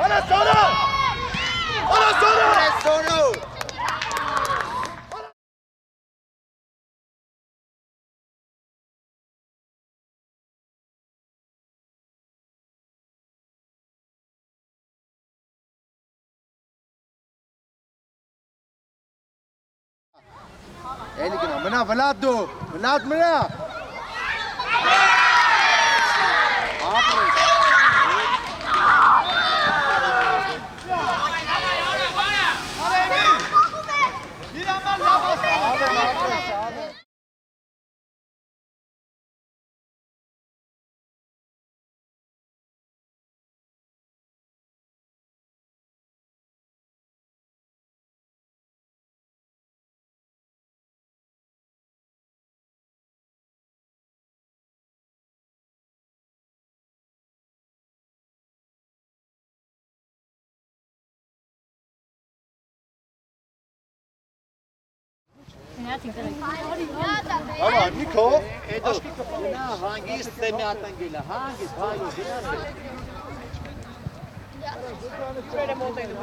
Ana sonra! Ana sonra! Sonu! Eli kena, mana Vlad tu? Vlad mana? Ama Niko, Edo, na hangist demiatan gila, hangist hayo dinase. Şöyle moldaydı bu.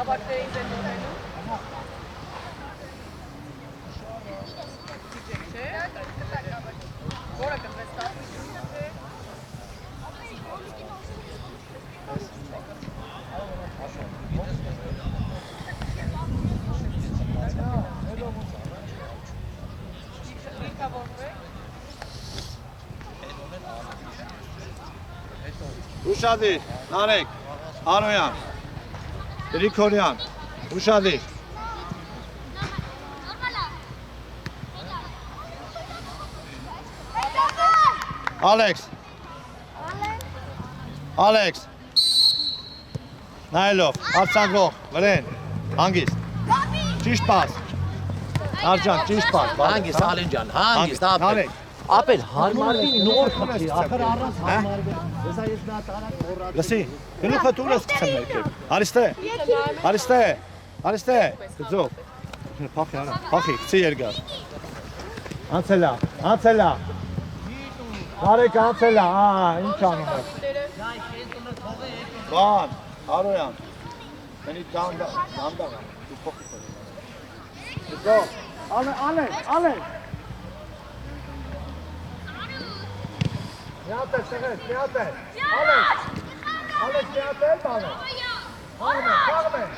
Abartı izledi. Uşadi, Narek, Anoyan, Rikoryan, Uşadi. Alex. Alex. Nailov, Artsangov, Valen, Hangist. Ճիշտ պաս։ Արջան, ճիշտ պաս։ Hangist Alincan, hangist apel. Narek. Apel harmarbi nor khati, akhir arras harmarbi. Esa ես նա տարած մոռացա։ Լսի, գլուխը դուրս գցեմ ներքև։ Արիստե։ Արիստե։ Արիստե։ Գծով։ Փախի արա։ Փախի, գցի երկար։ Անցելա, անցելա։ Արեք անցելա, ինչ անում ես։ Բան, Արոյան։ Մենի դանդա։ Դու փոխի կորի։ Գծո։ Ալեն։ Միատես, միատես։ Ալեք, միատես, բանը։ Խաղմեն։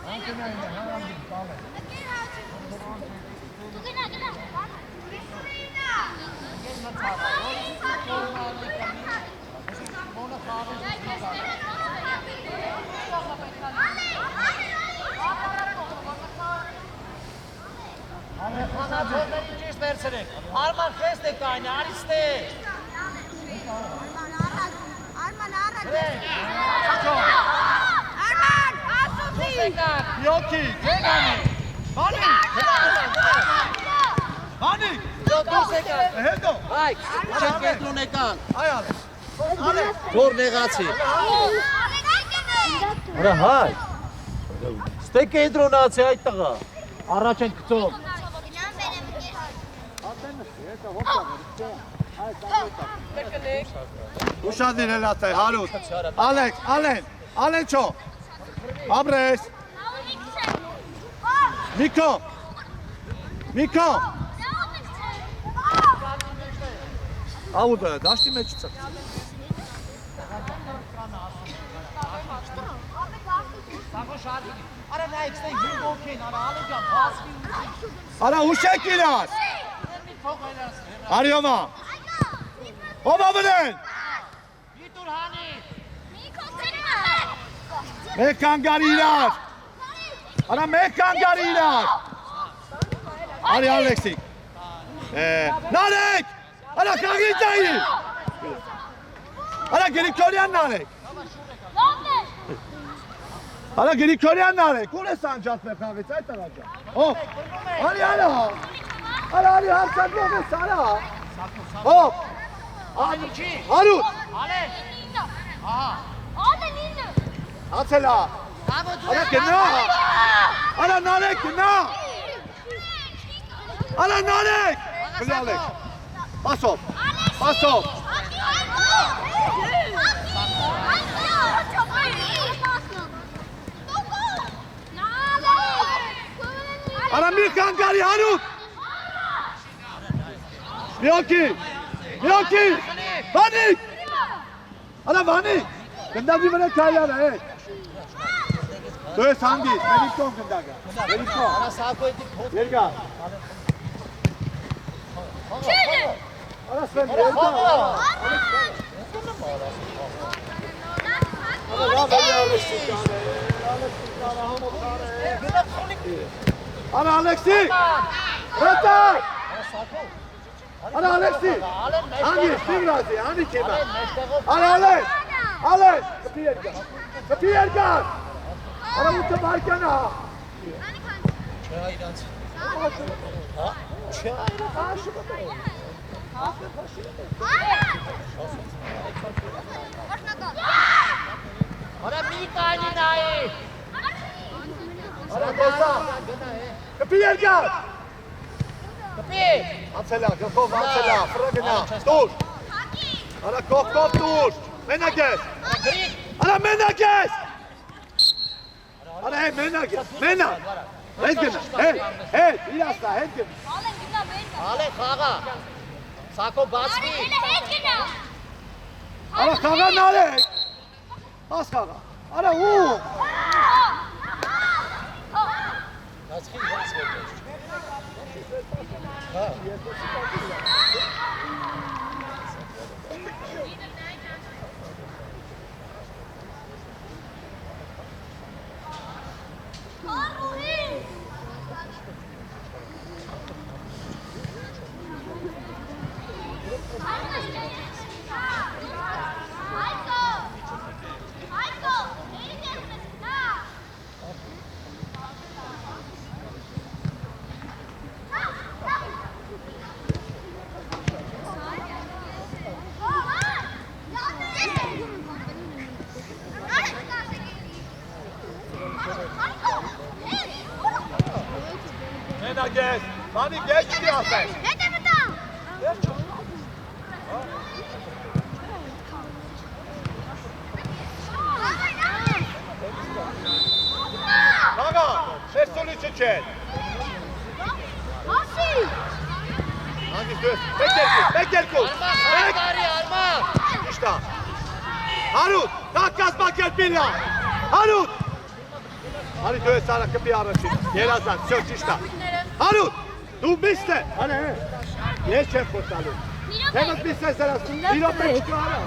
Անցնային է, հարամդին, բանը։ Arman fest de kayna, Ariste. Arman, Asusi! Yoki, Genani. Bani. Հետո։ Այ, չեք կենտրոնեկան։ Այ Ալեքս։ Որ նեղացի։ Արա հայ։ Ստե կենտրոնացի այդ տղա։ Առաջ են գծով։ Ուշադիր հելացայ, հարուտ։ Ալեքս, Ալեն չո։ Աբրես։ Նիկո։ Ավուդը, դաշտի մեջ ծղ։ Արա նայք, ստե յուն ոգեն, արա ալեջան, բասվի ուզի։ Արա ուշեք իրաս։ Արյոմա։ Ով ավնեն։ Իտուր հանի։ Մեկ կանգար իրար։ Արա մեկ կանգար իրար։ Արի Ալեքսիկ։ Նարեկ։ Արա կաղիցայի։ Արա Գրիգորյանն արեք։ Արա Գրիգորյանն արեք։ Ուր է սանջատվե խաղից այդ տղաճան։ Ով։ Արի արա։ Արա հարցակով ես արա։ Ով։ Հարուտ։ Ալեն։ Անցելա։ Արա գնա։ Արա նարեք գնա։ Արա նարեք։ Գնալեք։ Պասով։ Պասով։ Արա մի կանգարի հարուտ։ Միոքի։ Միոքի։ Վանիկ։ Արա վանիկ։ Գնդագի վրա քայլան է։ Դու ես հանգիստ, մերին կողմ գնդագա։ Մերին կողմ։ Արա սակոյդի փոփ։ Երգա։ Արա սվեն երգա։ Արա լավ է Ալեքսի կանը։ Ալեքսի կանը համով կանը։ Արա Ալեքսի։ Ռետա։ Արա Ալեքսի։ Հանգիստ, դիմրազի, հանի կեմա։ Արա Ալեք։ Ալեք, կպի երգա։ Կպի երգա։ Արա ուտը բարկանա։ Չէ իրանց։ Հա։ Չէ Արա մի կանի նայի։ Արա տեսա։ Կպի երգա։ Կպի։ Անցելա, գլխով անցելա, ֆրա գնա, տուր։ Արա կողքով տուր, մենակ ես։ Արա մենակ ես։ Արա հե մենակ ես, մենակ։ Հետ գնա, հետ, իրաստա, հետ գնա։ Ալեն խաղա։ Սակո բացվի։ Արա խաղան ալեք։ Աս խաղա, արա ու։ Բացվի, բացվի։ Հա։ Մենակ ես, բանիկ ես պիտի ասես։ Խաղա, շերսոլիչը չեն։ Հանգիստ դու ես, մեկ երկուս, Արման։ իշտա։ Հարուտ, կակ կազմակերպիլա, հարուտ։ Հարի դու ես արա կպի առաջին, երազան, սյո ճիշտա։ Հարուտ, դու միստ է, հանե, ես չեմ խոսալու։ Թեմըտ միստ ես երազում, իրոպ է չկա արա։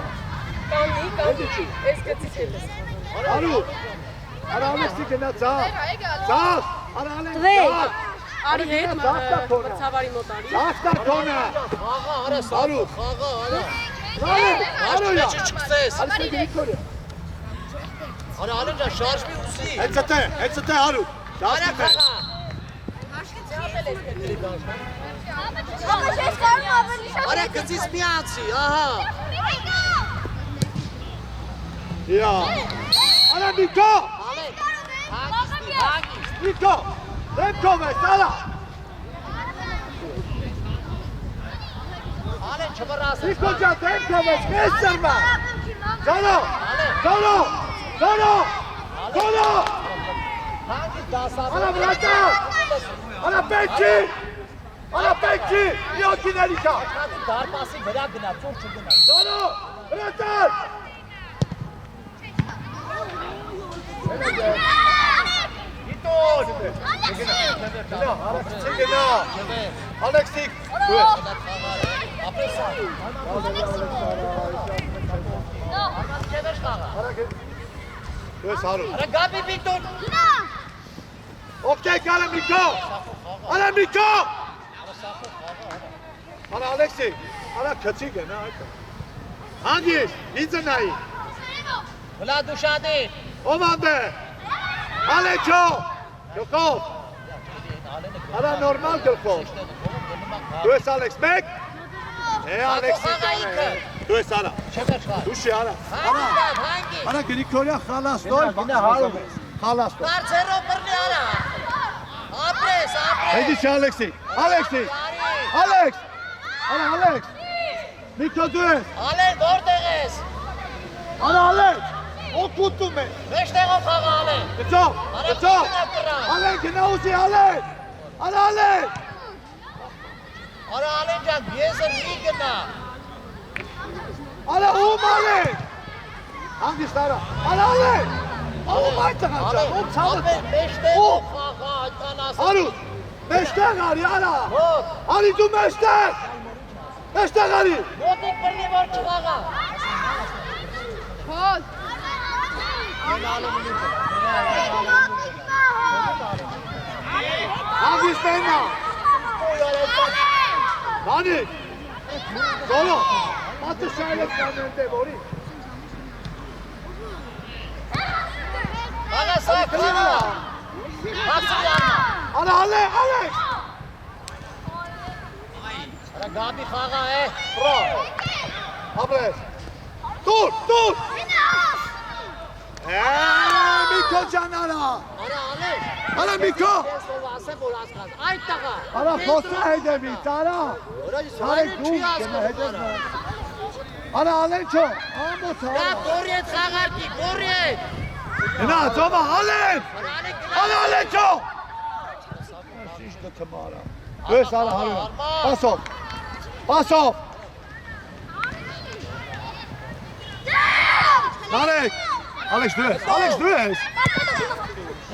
Կանի, ես գծից ելես։ Հարուտ, արա Ալեքսի գնա ծաղ, արա Ալեքս ծաղ։ Արի հետ մրցավարի մոտ արի։ Ծաղտար կոնա։ Խաղա, արա սակո, խաղա, արա։ Հարուտ, չկսես։ Ալեքսի գնիքորը։ Արա Ալեն ջան, շարժվի ուսի։ Հեցտե հարուտ, Արա շաշկի մեր։ խաղա։ Արա գծից մի անցի, ահա։ Իա, արա Նիկո, Ալեն, հագիստ։ Նիկո, դեպքով ես, ալա։ Ալեն չվռասես։ Նիկո ջան, դեպքով ես, կես ծրվա։ Ձանո, ձանո, ձանո, ձանո, Հագիստ դասավ։ արա վրատա, արա պեքչի, միոքի ներիքա։ Դարպասի վրա գնա, ծուր չգնա։ Ձանո, վրատա։ Իտոր, գնա, արացի գնա, Ալեքսիկ, դու ես։ Ապրեսա։ Արման չևեր խաղա։ Դու ես հարուտ։ Արա գաբի բիտոն։ Okay, got him, Nico! Ala Nico! Ala Alexei! Ala Katsiga, no? Hangis, Nizanai! Վլա դուշադի։ Omande! Alecho! Yokov! Ala normal Yokov! Tu es Alex Beck? Alexei! Դու ես արա։ Դուշի արա։ Արա Գրիգորյան խալաս տոր։ Խալաս տոր։ Բարձերով բռնի արա։ Ապրես, ապրես։ Հետի չի Ալեքսի։ Ալեքսի։ Ալեքս։ Արա Ալեքս։ Միկո դու ես։ Ալեն որտեղ ես։ Արա Ալեքս։ Օգուտում է։ Մեջտեղով խաղա Ալեն։ Գծո։ Գծո։ Ալեն գնա ուզի Ալեն։ Արա Ալեն։ Արա Ալեն ջան, ես մի գնա։ Արա ում Ալեն։ Հանգիստ արա։ Արա Ալեն։ Ում այդ տղան ում ցավը։ Մեջտեղով խաղա այդքան ասա։ Արուտ։ Մեջտեղ արի արա։ Ո՞ր։ Արի դու մեջտեղ։ Մեջտեղ արի։ Մոտիկ բռնի որ չխաղա։ Փոլ։ Հանգիստ ենա։ Նանիկ։ Զոլո։ Մատը շայլև կանենտե որի։ Խաղա սակրինա։ Հասիանա։ Արա Ալեքս։ Արա գաբի խաղա է։ Բրա։ Ապրես։ Դուր։ Միկո ջան արա։ Արա Ալեն։ Արա Միկո։ Ես ով ասեմ որ ասկազ։ Այդ տղա։ Արա խոսա հետևի, արա։ Արեք դու գնա հետևը։ Արա Ալեն չո։ Ամոց Դա արա։ կորիետ խաղարկի, կորիետ։ Գնա, ծովա Ալեն։ Արա Ալեն չո։ Դու ես արա հարյուն։ Պասով։ Պասով։ Ալեքս։ Ալեքս դու ես։ Ալեքս դու ես։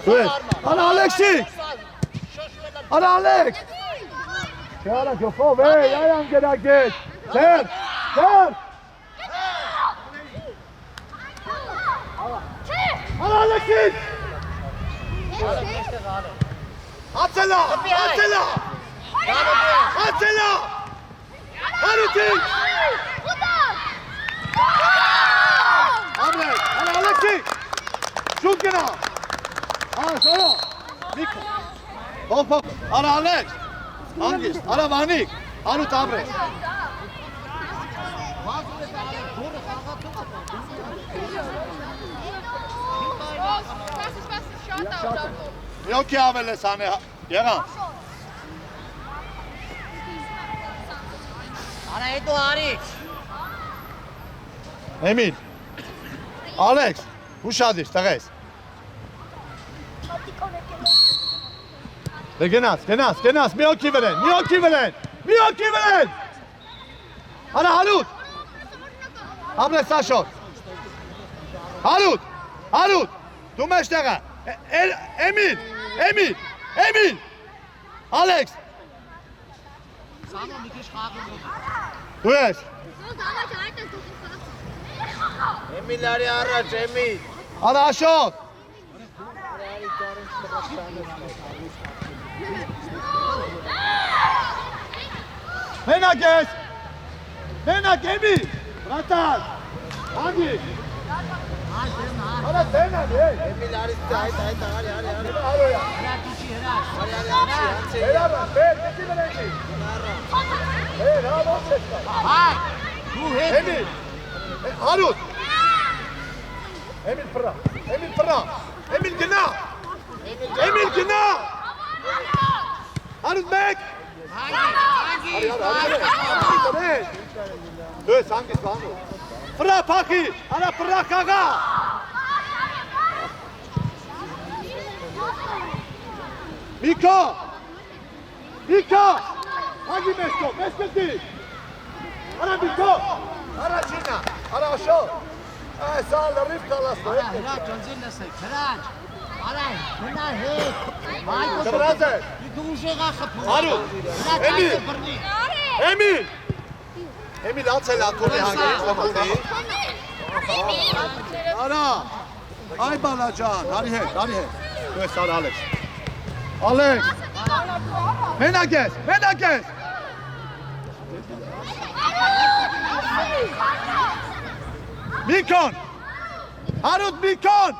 Դու ես։ Արա Ալեքսի։ Արա Ալեքս։ Չարա գոֆով, այամ գերագետ։ Ձեր։ Արա Ալեքսի։ Ացելա։ Հարուտի։ Ամրեք, արա Ալեքսի։ Շուտ գնա։ Արա շորո։ Միկո։ Հոփ։ Արա Ալեքս։ Հանգիստ, արա Վանիկ։ Հարուտ ամրեք։ Միոքի ավել ես անը եղան։ Արա հետո արի։ Էմիլ, Ալեքս, ուշադիր, տղես։ Դե գնաց, միոքի վրեն։ Արա Հարուտ։ Ամրես Սաշոտ։ Հարուտ, դու մեջտեղը։ Էմիլ, Ալեքս։ Սամո մի քիչ խաղում։ Դու ես։ Էմիլ արի առաջ, Էմիլ։ Արա Աշոտ։ Մենակ Էմիլ, բրատան, հանգիստ։ Արա տենան, Էմիլ արի այդ արի։ Արոյա։ Հրաչի։ Հերաբա, բեր, դեպի վրենի։ Հավ ոնց ես կա։ Հայ, դու հետ։ Էմիլ, Հարուտ։ Էմիլ պրա, Էմիլ գնա։ Հարուտ մեկ։ Դու ես հանգիստ բանում։ Պրա պախի, արա պրա կաղա։ Միկո, հագի մեջքով, արա Միկո, առաջինա, արա Աշոտ, այս ալը ռիվ կալասնո, Հրաչ, անձին լսեք, հրաչ։ Արա, գնա հետ։ Մայքո Դրած է։ դու ուժեղա խփում։ Հարուտ, Էմիլ, Էմիլ ացել ակորի հանգից լմուտի։ Արա, այ բալաջան, արի հետ, դու ես արա Ալեքս, մենակ ես, Միկոն, Հարուտ Միկոն,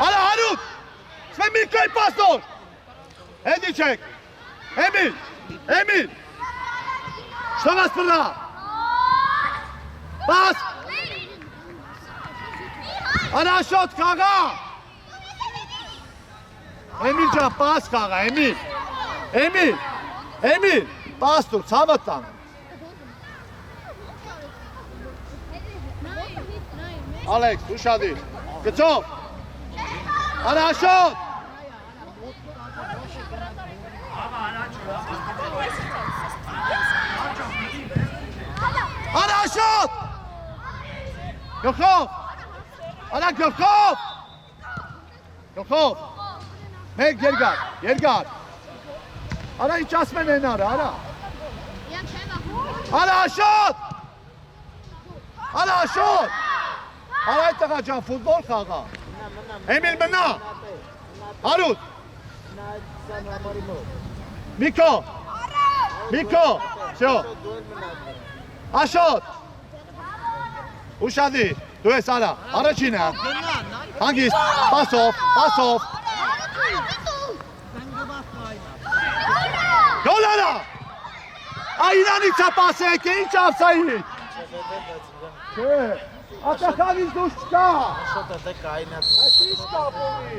արա Հարուտ, սվե Միկոյ պաստոր, հետի չեք, Emil! Что вас пора? Пас! Ana şut kağa! Emilcan pas kağa, Emil! Pas dur, savattan. Alex, ușadi. Gățov! Ana șut! Ana şut! Gökov! Ana Gökov! Gökov! Meg Yergar! Ana hiç asmen enarı, ana! Ana şut! Ana şut! Ana itakacan futbol kağa! Emil bana! Harut! Miko! Все! Ашот! Ушади! Դու ես արա, առաջինը, հանգիստ, պասով, գոլ արա, այրանից է պասեք, ինչ ավսայիչ, չէ, ատախավից դուշ չկա, այս ինչ կապունի,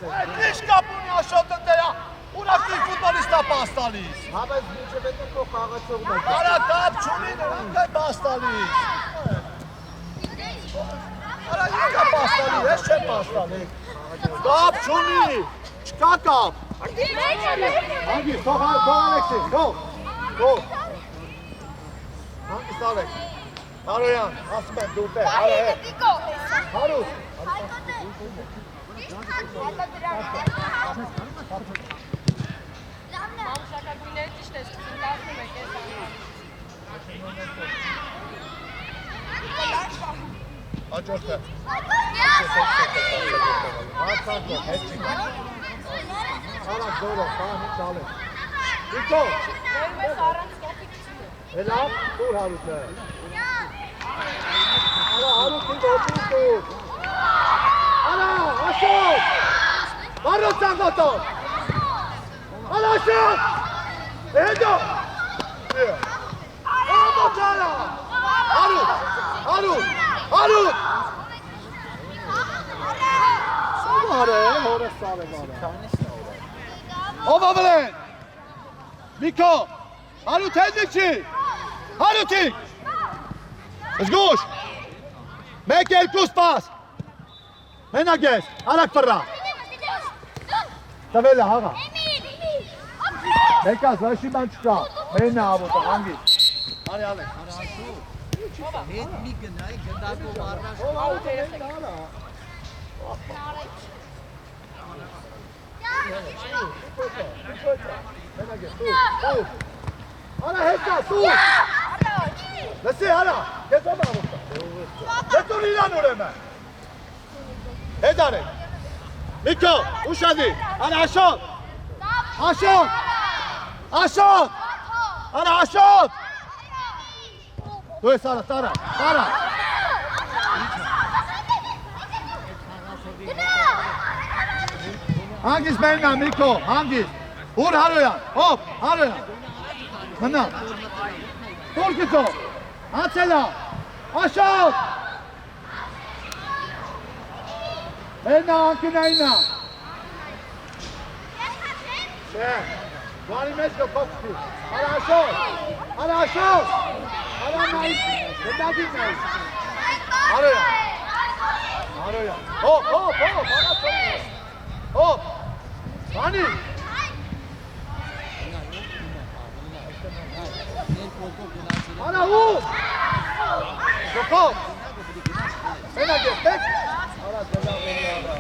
այս ինչ կապունի աշոտը դերա, Ուրախտին ֆուտբոլիստա պաս տալիս։ Հավես մինչև հետո քո խաղացողն է։ Արա կապ չունի նրանք է պաս տալիս։ Արա ինքա պաս տալի, ես չեմ պաս տալի։ Կապ չունի, չկա կապ։ Հանգիստ, թող Ալեքսին, թող։ Հանգիստ Ալեքս։ Հարոյան, ասում եմ դու տեղ, արա է։ Հարուս։ Մամուշակագույները ճիշտ ես, դասնում եք ես Աջորդը։ Ացածը, հետջին։ Արա գորը, պահի ճալը։ Իկո։ Վերում ես առանց կոպիկություն է։ Հելավ, դուր հարուտը։ Արա, հարուտին դոպին դուր։ Արա, աշոտ։ Հարուտ ծանգոտով։ Արա, աշոտ։ Հետո։ Ամոտ արա։ Հարուտ։ Սավար է, հորը սավ է բարը։ Ով ավելեն։ Միկո, հարուտ հետնիկ չի։ Հարուտիկ։ Զգուշ։ Մեկ երկուս պաս։ Մենակ ես, արակ պրրա։ Տվել է հաղա։ Մեկաս, վաշի բան չկա։ Մենա ավոտը, հանգի։ Արի ալեք։ Հետ մի գնայ, գնդակով առաջ։ Արա հետա, սուր։ Լսի, արա, ես ով ավոտը։ Ես ուն իրան ուրեմը։ Հետ արեք։ Միկո, ուշադի, արա աշոտ։ Արա աշոտ։ Դու ես արա, տարա։ Հանգիստ մեննա, Միկո, հանգիստ։ Ուր հարոյան, հոպ, հարոյան։ Մնա։ Տուր գծով, հացելա, աշոտ։ Մեննա, անկնայինա։ Չէ, վարի մեզ գոպոքսի։ Արա աշոտ, Արա նայս, գնդագին նայս։ Հարոյան, հոպ, հոպ, բանի։ Արա ու, գոպով, մենակ ես, տեք։ Արա դելավ էլի արա։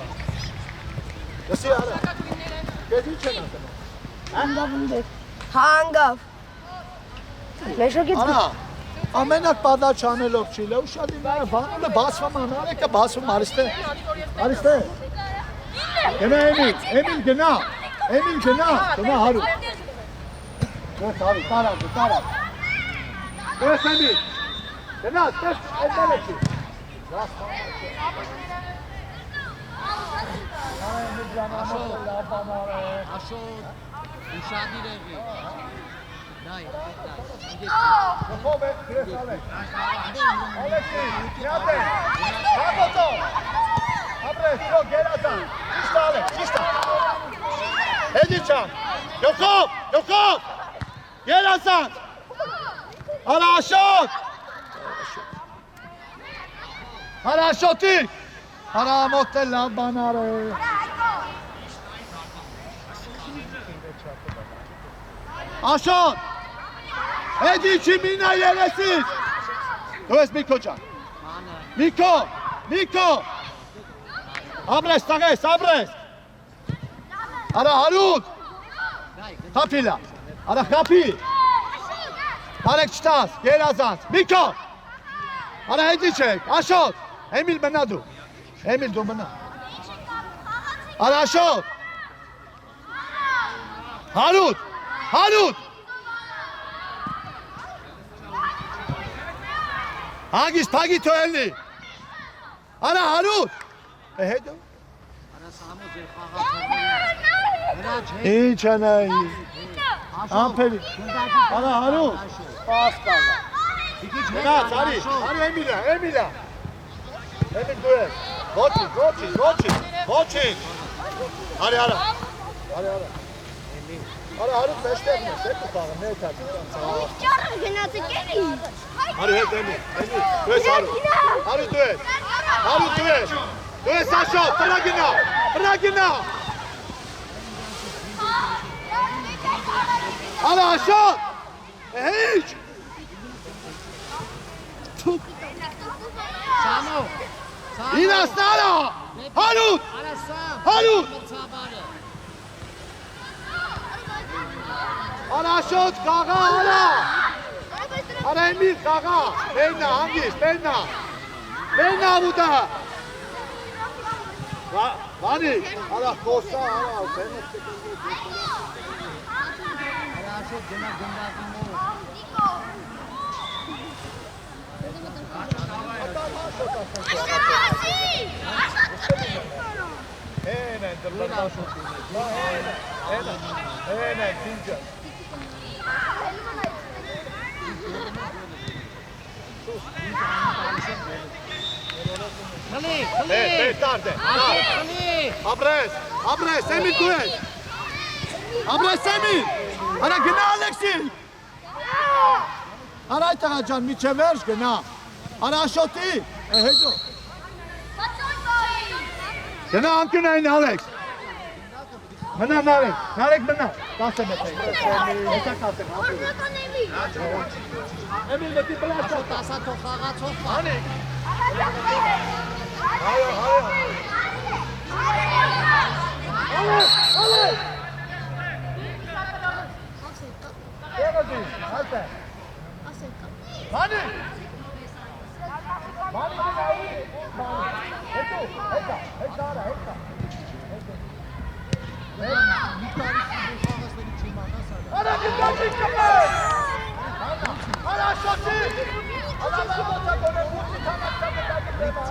Լսի արա, կեզ ինչ են ասում։ Հանգավ։ Մեշոգից Արա, ամենակ պատա չանելով չի, լավ ուշադի նայը, վանոլը բասվում անարեկը բասվում արիստե։ Գնա Էմիլ գնա, հարուտ։ Ես հարուտ, տարավ։ Ես Էմիլ, գնա, տես, այդել է չի։ Աշոտ, ուշադիր եղի։ Դայ, Գլխով է, գրես Ալեքս։ Ալեքսի, միատ է, հապոտո։ Ապրես, գո, գերազան։ Ճիշտ Ալեքս, ճիշտ է։ Հետի չան, գլխով, գերազան։ Արա Աշոտ։ Արա Աշոտի։ Արա մոտը լավ բանար է։ Աշոտ։ Հետի չի մինա երեսից։ Դու ես Միկո ջան։ Միկո։ Ամրես տաղես, ամրես։ Արա հարուտ։ Խապիլա, արա խապի։ Արեք չտաս, գերազանց, Միկո։ Արա հետի չեք, Աշոտ։ Էմիլ մնա դու։ Էմիլ դու մնա։ Արա Աշոտ։ Հարուտ։ Հագիս փագի թողնի։ Արա հարուտ։ Հետո։ Արա Սամո ձեր խաղացողը։ Ինչ անայի։ Ամփելի։ Արա հարուտ։ Պասկալա։ Գնաց, արի Էմիլա։ Էմիլ դու ես։ Ոչինչ։ Արի։ Արա հարուտ մեջտեղն ես, հետո խաղը, ներքա։ Ճարը գնացը կերի։ Արի հետ Էմիլ, դու ես հարուտ։ Հարուտ դու ես։ Դու ես Աշոտ, վրա գնա։ Արա Աշոտ։ Ինչ։ Սամո։ Ինաստարա։ Հարուտ։ Արա Սամ։ Հարուտ։ Մրցաբանը։ Արա Աշոտ խաղա, արա։ Արա Էմիլ խաղա։ Բերնա, հանգիստ, բերնա ուտա։ Վանի, արա խոսա, արա, Արա Աշոտ գնա գնդակինով։ Հենա, դինջա։ Խլի։ Տարդ է։ Ապրես, Էմիլ դու ես։ Ապրես Էմիլ։ Արա գնա Ալեքսի։ Արա այդ տղա ջան, միջև վերջ գնա։ Արա Աշոտի, հետո։ Գնա անկյունային Ալեքս։ Մնա Նարեկ մնա, 10 մետր։ Հետա կասեմ, Էմիլ մտի պլաշա։ Տասա թող խաղացող խաղ։ Անի։ Հայո։ Ալեքս։ Եղոդի, հալտը։ Մանի։ Հետո, արա։ Արա գիտակի կպեր։ Արա շոտի։ Արա լավոցա գոնե մուտի թամակտա մտակի դեպա։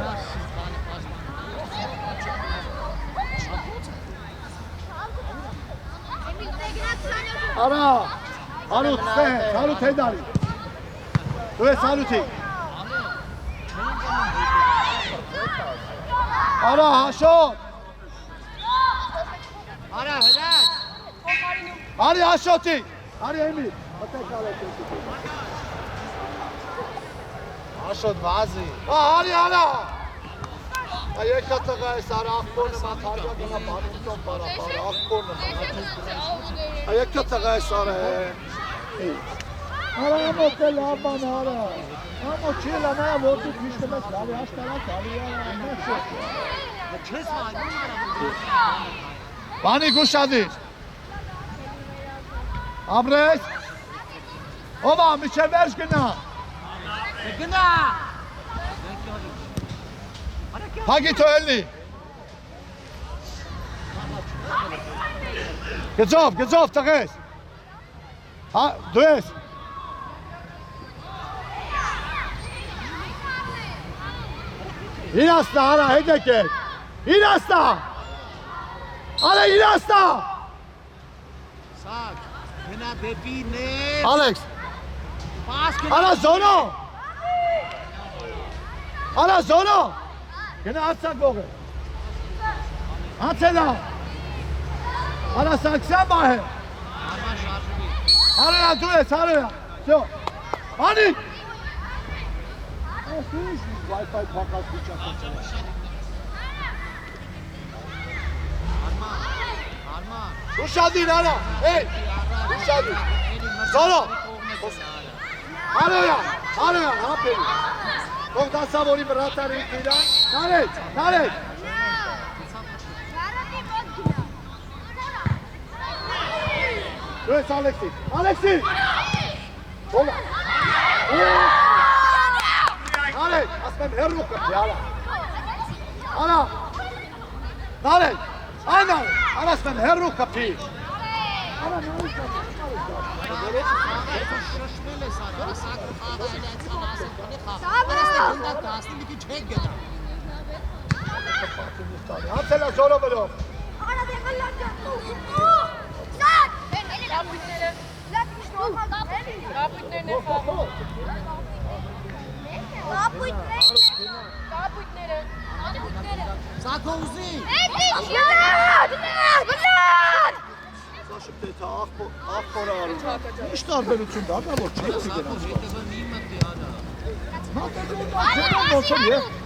Արա, հարուտ հետարի։ Դու ես հարուտի։ Արա, Աշոտ։ Արա, հրաց։ Արի Աշոտի, արի Էմիլ։ Աշոտ վազի։ Արի արա։ Եկա տղա ես արա աղբորը մաթարյա գնա բարունտով բարապար, աղբորը։ Եկա տղա ես արա է։ Արա ամոտ է լավ բան արա։ Ամոտ չի լանայա որդու քիշտը մեզ լավի հաշտարակ ալի արա, մեծ ես։ Չես վայնում դրա։ Բանի գուշադիր։ Ապրես։ Ովա, միջև վերջ գնա։ Գնա։ Հագի թողնի։ Գծով տղես։ Դու ես։ Իրասնա արա հետ եկեք։ Իրաստա։ Ալե իրաստա։ Սակ, գնա դեպի ներ։ Ալեքս։ Պաս գնա։ Արա զոնո։ Արա զոնո։ Գնա արցակ ողը։ Անցելա։ Արա սաքսյան բահե։ Արման շարժվի։ Արեա դու ես, արեա։ Всё։ Անի։ Wi-Fi փակած վիճակը։ Արման։ Ուշադիր արա, էй, ուշադիր, զորո, արեա, հապերի, ով դասավորի վրատարի իրան, նարեջ, դու ես Ալեքսի, ովա, նարեջ, ասում եմ հեռու կպի, արա, նարեջ, Ana, anasından her ruh kapıyı. Hansela sonra böyle. Սակոուզի։ Saçım tete akbora arıyor. Hiç darbelüksün daha da borç. Hepsi gelen.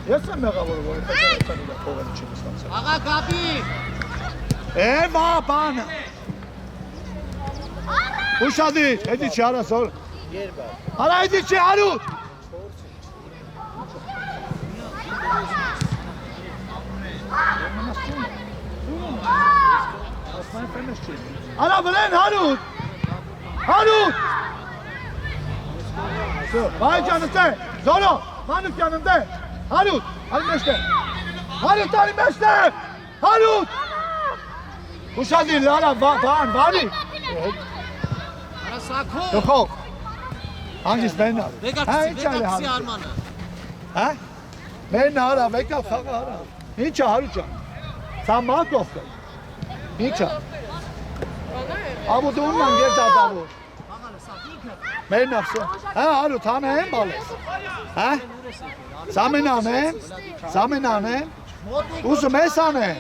Yesen megavuru var. Աղա գաբի։ Bana. Uşadı. Hadi çağıra sor. Hala hadi çağır. Ana bilen Harut. Vay canısı. Zoro. Hanım yanında. Harut. Harut. Uşadı lala van vali. Արա սակո։ Yok. Hangisi ben al? Վեգակցի Արմանը։ Ha? Ben ara bekle faka ara. Hiç Harutcan. Sen bana dostum. Hiç. Abu Doğum'dan geldi adamı. Ben nasıl? Ha Harut tane hem balık. Ha? Saminane. Uzun mesane.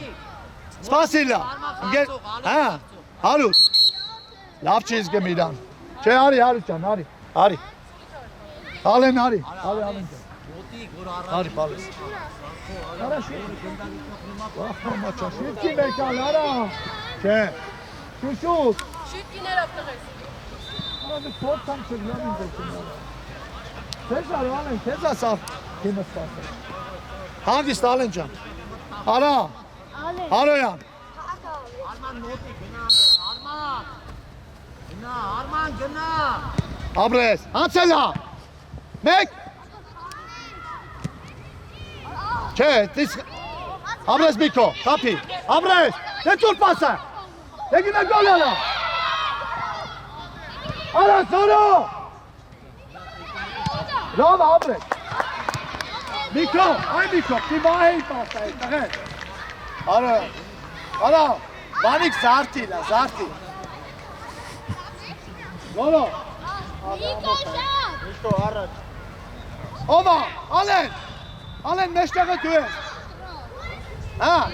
Spasilla. Gel. Ha? Harut. Laf çizgi meydan. Harutcan Hari. Alın. Hari balık. Ara şu. Bakma çaşır ki bekalara. Şut. Şut yine yaptırız. Hadi korktan çıkmayacaksın ya. Tezar saf. Kime saf? Hangisi alınca? Ara. Arayan. Արման մոտի գնա։ Արման գնա։ Abres. Ansela. Mek. Abres Miko. Kapi. Abres. Ne tur pasa? Ne yine gol ala. Ara sonra. Bravo Abres. Miko. Miko. Tibahi pasa. Ara. Vanik Zarti. Golo. Miko araç. Ova. Alen meştaka tüye. Ha.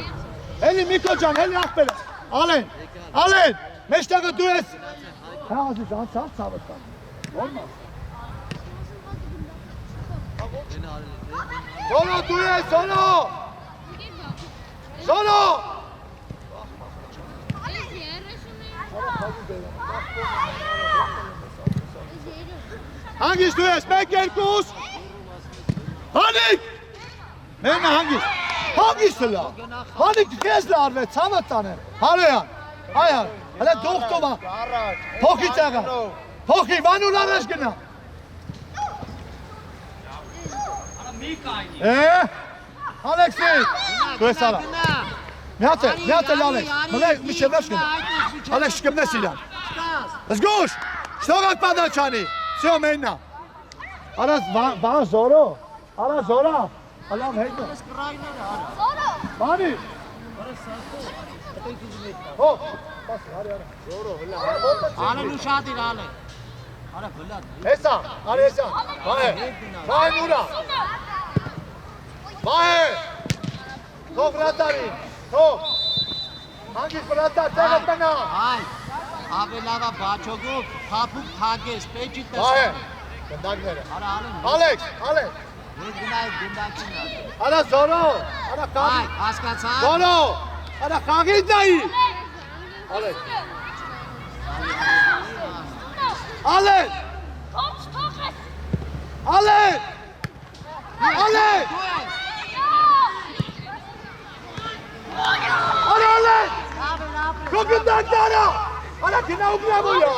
Eli Miko can, eli akbele. Alen. Meştaka tüye. Ha Aziz, sağ sabıttan. Olmaz. Solo tüye, solo. Hangisi tüye? Spekkerkus. Hanik! Mene hangisi la? Hanik gezler ve çamatanı. Harayan. Ayar. Hele doktora. Poki çaka. Poki vanular aşkına. Alexey. Kırsala. Miate Alex. Malek mi şey aşkına. Alex kimdesiyle? Let's go. Ştogak padaçani. Все mena. Ara var zoro. Allah'ım heydi. Bani. Հո, պասի, արի, արի։ Ալեն ու շատ իր ալեն։ Արա բլատ։ Հեսա, արի հեսա։ Վահե, վահե մուրա։ Վահե, թող վրատարին, թող։ Հանգիս վրատար, տեղը տնա։ Այ, ավելավա բաչոգով, պապուկ թագես, պեջի տեսա։ Վահե, գնդակները։ Արա ալեն։ Ալեքս, Ալեքս։ Ես գնայ գնդակին ալեն։ Արա զորո, արա Այ, կաղի։ հասկացա։ Զորո, արա կաղի դայի։ Ալեքս։ Ալեն, Ալեն, Ալեն, արա Ալեն, կոգնդակ դարա, արա գնա ուգրավոյա։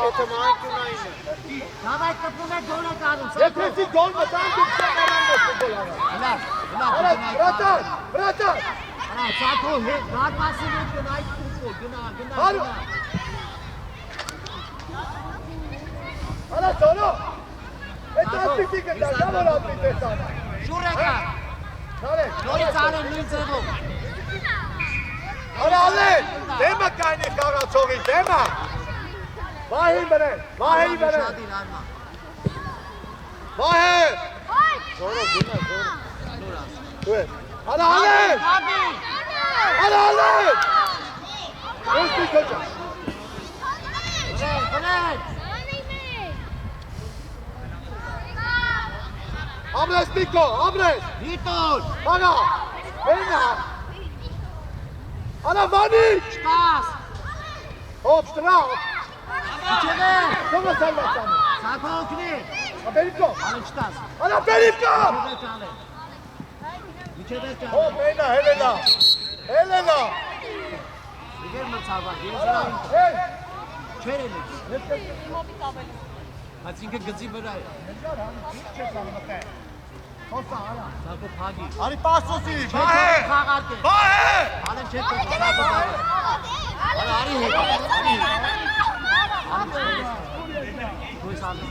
Դավայ կպում է գոլ է կարում։ Եթեսի գոլ մտան դուք շականան մոստը գոլ արա։ Արա, վրատար, վրատար։ Արա, սակո հետ, գարմասին հետ գնայ կուկո, գնա։ Արա զորո, էտ ասպիտի գնդակ, դա որ ապրիտ է սանը։ Շուր եկա, Նարեք, նորից ալեն նույն ձևով։ արա Ալեն, դեմը կայնի կաղացողի, դեմը։ Վահի բրեն, վահի բրեն, Շատ իր արմա։ վահի։ Զորո, գնա, զորո։ Դու ես, արա Ալեն, Աբի, արա Ալեն։ Ես մի կոճա։ բրեն։ Ամրես Միկո, ամրես, Վիտոր, արա, բենա։ Արա վանիչ, չկաս, հոպ, շտրավ, իչևեր, թողը սալվացանը, սակո օգնի, աբերիկո, ալեն չտաս, արա բերիկո, իչևեր ճալեն, հոպ, բենա, հելենա, հելենա, իգեր մծավակ, եզրային, հել, չեր էլ Բայց ինքը գծի վրա է, սակո պագի, արի պասոսի, չեք վահե, խաղարկ է, վահե, ալեն չեք խաղարկ է, արի հետ, ալեն չոյս ալեն,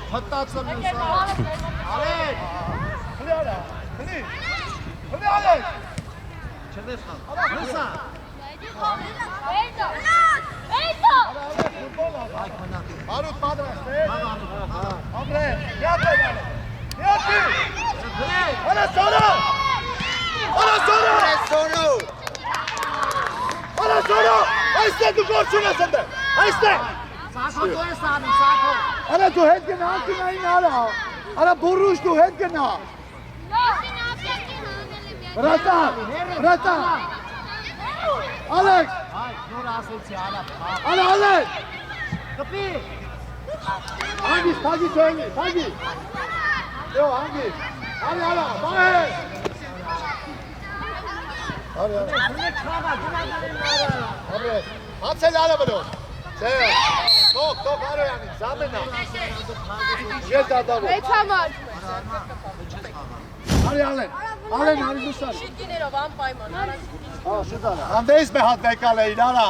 Հտացը մյուսը, ալեն, չվես խաղ, մյուսը, այք մնակ, Արուտ պատրաստ է, խաղ ալեն, ամրե, միատը յանը, միատի, բրեն, արա սորո, արա սորո, արա սորո, այստե դու գործուն ես ընդե, այստե, սակո դու ես անում, սակո, արա դու հետ գնա, անկնային արա, արա բուրուշ դու հետ գնա, վրատար, վրատար, Ալեքս, այ, նոր ասեցի, ալա, արա Ալեն, կպի, հանգիս, թագի չոյնի, թագի, Yo, հանգիս, արի արա, բահե, արի արա, բրեն չաղա, գնագարին նարը, ամրես, անցել արա բնով, ձե, թող արո յանի, զամենա, ես դադավոր, Մեծ համար։ արի Ալեն, Ալեն, արի դուսար, Շիկիներով անպայման, առաջ։ հանդեիս մե հատ վեկալ էին, արա,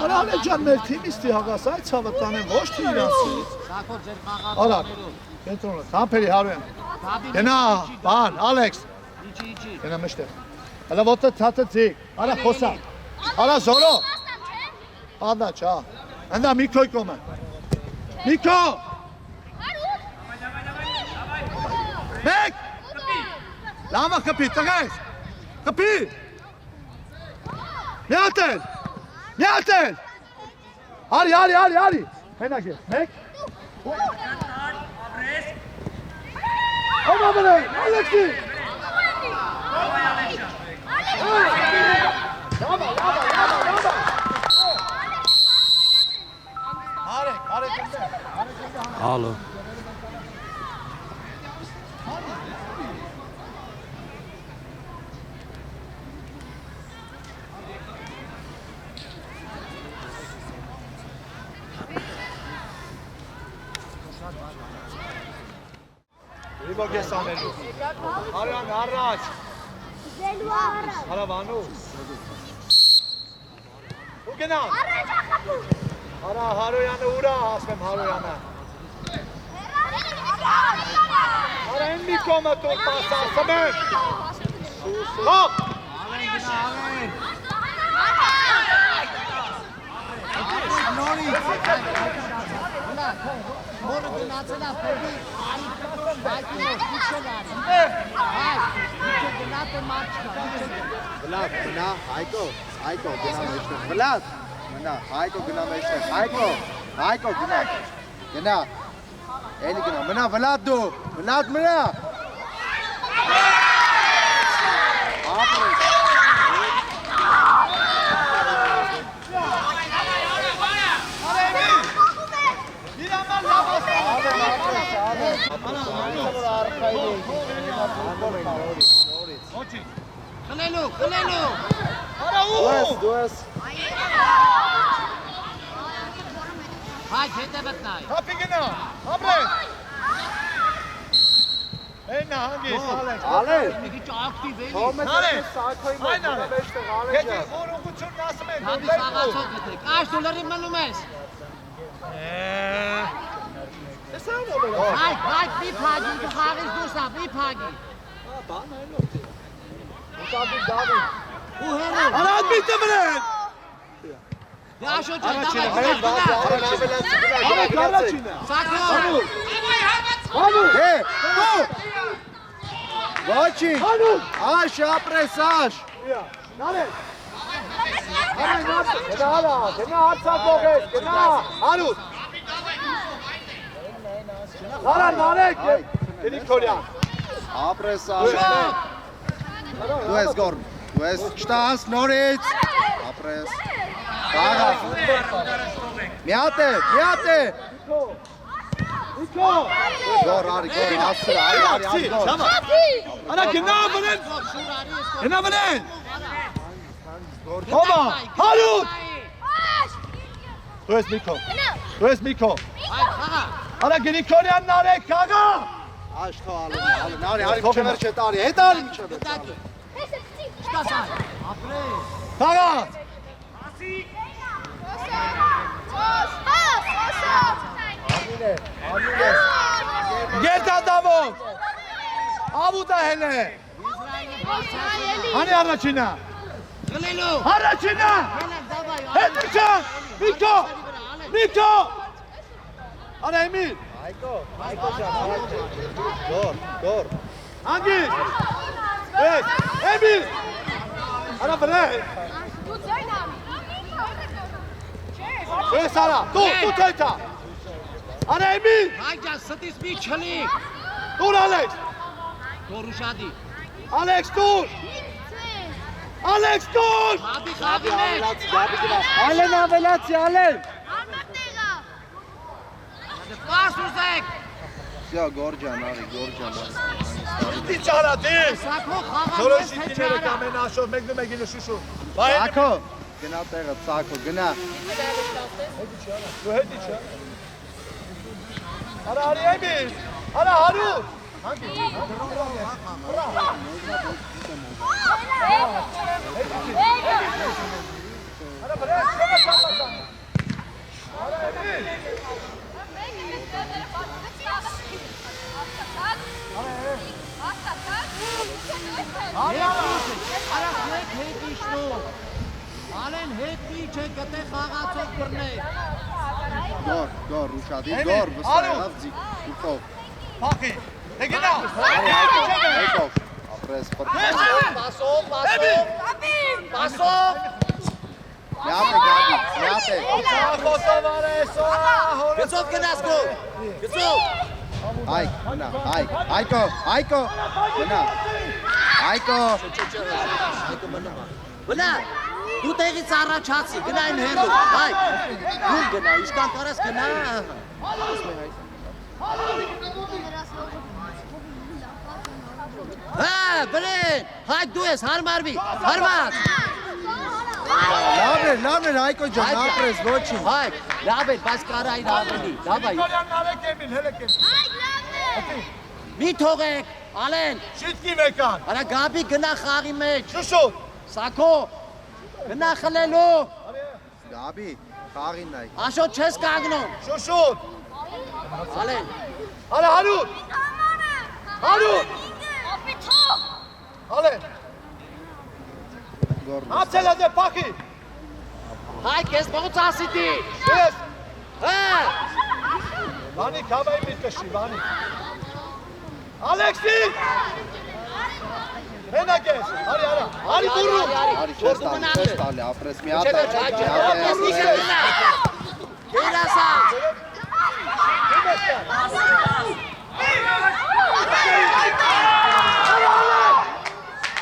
արա Ալեն ջան, մեր թիմիստի հագաս այդ ցավը տանեմ, ոչ թե իրանցից, սակո ձեր արա, խաղարներով, կենտրոնը, համպերի հարույն, գնա, բան, Ալեքս, իչի, գնա մշտեղ, հլա ոտը թատը ձիկ, արա խոսա, արա զորո, ադա չա, հնդա Միկոյ կոմը, Միկո, մեկ, լամա կպի, տղես, կպի, միատել, արի, հենակ ես, մեկ, Ո՞վ ամենայն, Ալեքսի, Ալո Իբոք ես անելու, արյան առաջ, Զելու առաջ։ հարավանու, ու գնա, Առաջ ախապու։ Արա Հարոյանը ուրա ասեմ Հարոյանը։ Արա են մի կոմը տոր պաս ասում եմ։ Հոպ։ Մորը գնացել է փողի Vlad, gna, Hayko, gna meşte. Vlad, gna, Hayko gna meşte. Hayko gna. Gna. Eli gna. Mına Vlad du. Vlad mına. Aferin. Խլելու Դուես Հայ հետևդ նայ Հապի գնա, ապրեն։ Էնա հանգիս, Ալեն մի քիչ ակտիվ էլի Թոմեսը սակոյի մեջ մեջտեղ Ալեն Գետի ջան խորողությունն ասում են, Հանդի խաղացող գտե Կաշ դոլարի մնում ես Հայ մի փագի դու խաղից դուրս ա մի փագի Ու հերու Արա ադմիտը վրեն։ Դաշո ջան դավայ Արա կարաչինը։ Սակո Հե, դու Ոչի Աշ ապրես աշ Նարեն։ Գնա հարցակող ես, գնա, հարուտ։ Արա նարեք, Գրիգորյան։ Ապրես աշ Դու ես գորն Դու ես չտաս նորից Ապրես Կաղա Միատ է Գոր արի գոր ասր արի գոր Արա գնա վրեն։ Գնա վրեն։ Հոմա, հարուտ։ Դու ես Միկո։ Հայ խաղա Արա Գրիգորյան նարեք, կաղա։ Աշ թո ալեն արի միչև չէ տարի հետ արի միչև Դակի Շտասա ապրես Կաղա։ Գետա դավոտ։ Ավուտա հենե։ Հանի առաջինա։ Խլելու Առաջինա։ Հելակ դավայ Հետիչա։ Միկո։ Արա Էմիլ։ Գոր Անգիս։ Էմիլ։ Արա վրեն։ Ես արա, դու թեթա։ Արա Էմիլ։ Հայ ջան ստից մի չլի Դուր Ալեքս։ Գորուշադի Ալեքս դուր։ Ալեքս դուր։ Հաբի խաղի մեջ Ալեն ավելացի Ալեն Պաս ուզեք Սյա գորջան արի Դի ճարա դես։ Սակո խաղա Նորոշի դիները կամեն աշով մեկն մեկինը շուշու։ Սակո գնա տեղը Սակո գնա Դու հետի չէ։ Արա արի Էմիլ։ Արա հարուտ։ Արա վրեն, շոմը ճամբատան։ Արա Էմիլ։ Հետ իշնու Ալեն հետ մի չէ գտե խաղացող բրներ Գոր ռուշադի գոր վստահ ձի ուքով Փախի։ Դե գնա։ Եկով ապրես պրտես Պասով Միատ է Խոսավարես, Գծով գնաս գո Գծով Հայք գնա Հայկո գնա Հայկո Բնա դու տեղից առաջացի գնա այն հերու հայ դու գնա իշքան կարաս գնա Հա բրեն հայ դու ես հարմարվի հարմար Լավ է Հայկո ջան ապրես ոչի հայ լավ է բայց կարա այն ավելի լավ է Գրիգորյան նավեք Էմիլ, հելեք Էմիլ։ մի թողեք Ալեն Շիտկի վեկան։ արա գաբի գնա խաղի մեջ Շուշուտ։ Սակո գնա խլելու Գաբի, խաղին նայ։ Աշոտ չես կանգնում։ Շուշուտ։ Ալեն։ Արա հարուտ։ Հարուտ։ Ալեն։ Անցելա դե փախի։ Հայ քեզ ո՞նց ասիդի։ Ես։ Հա։ Վանի կամայի մի կշի, վանի։ Ալեքսի։ Մենակ ես, արի արա, արի դուրու։ Արի չես տալի, ապրես մի հատ։ Գերասա։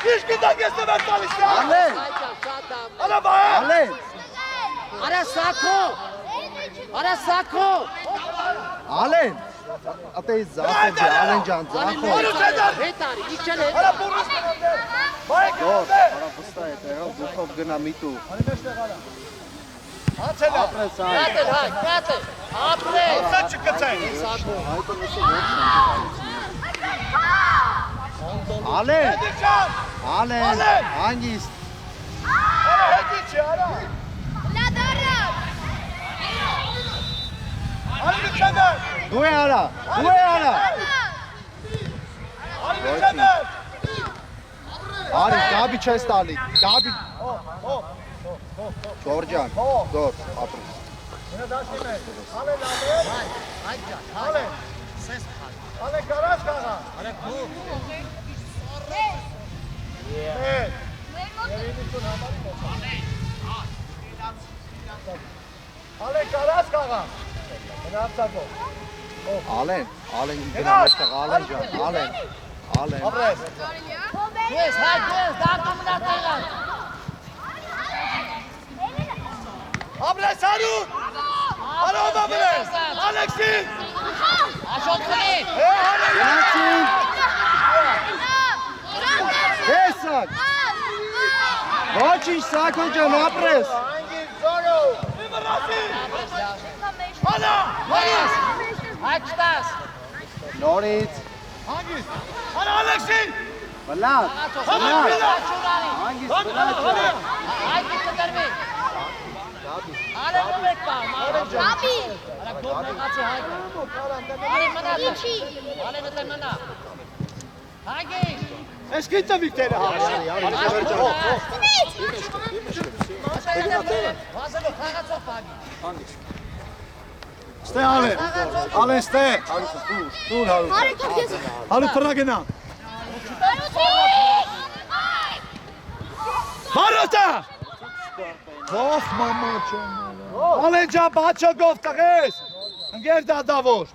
Ինչ գիտակ ես նվեր տալիս է։ Ալեն, Արա բայ։ Ալեն, Արա սակո։ Արա սակո։ Ալեն։ Ատեի զախով, Ալեն ջան, զախով։ Հետարի, իջել է։ Արա բուրուս կնոնդե։ Բայ Գոր, կնոնդե։ արա վստահ է, տեղով դուքով գնա միտու։ Արի մեջտեղ արա։ Անցելա։ Ապրես այ։ Կատել, հայ, կատել։ Ապրես։ Սա չկծեն։ Սակո։ Հայտը նսը ոչ Ալեն, Հետի չան։ Ալեն, հանգիստ։ Արա հետի չի, արա։ Արի միչանար։ Դու է արա, դու է արա։ Արի միչանար։ Արի, գաբի չես տալի, գաբի։ Չորջան, գոր, ապրես։ Մենա դաշնի մեջ։ Ալեն ալեն։ Հայ ջան, Ալեն։ սես փակ։ Ալեն կարաս կաղա։ Արա քու։ Մեկ։ Երինիցուն համարի մոտ։ Ալեն կարաս կաղա։ Մենա ապսակով։ Ալեն, Ալեն գնա մեջտեղ, Ալեն ջան, Ալեն, Ալեն։ Ապրես։ Ես, հայ, ես, դակը մնար տեղան։ Ապրես հարուտ։ Արա ով ապրես։ Ալեքսի։ Աշոտ խլի։ Գնացին, հեսակ, ոչինչ սակո ջան, ապրես։ Անգին զորո։ Միմրասի։ Արա։ Ես, հայ չտաս։ Նորից, Անգին։ Արա Ալեքսի։ բլատ, Համար գնա։ հանգիստ, բլատ ջան։ Հայ կտրվի։ Արա նոմեք պա, մարը ջան։ Գաբի։ Արա գոր մեղացի հայ։ Արի մնա։ Ինչի։ Ալեն դե մնա։ Հագի։ Ես գիտը վիկտերը հա։ Վազելով խաղացող պագի։ Ստե Ալեն։ Ալեն ստե։ Դուր հարուտ։ Արի թող ես։ Հարուտ թռա գնա։ Հարուտը։ Ոխ մամա ջան։ Ալեն ջան բաչոգով տղես։ Ընկեր դադավոր։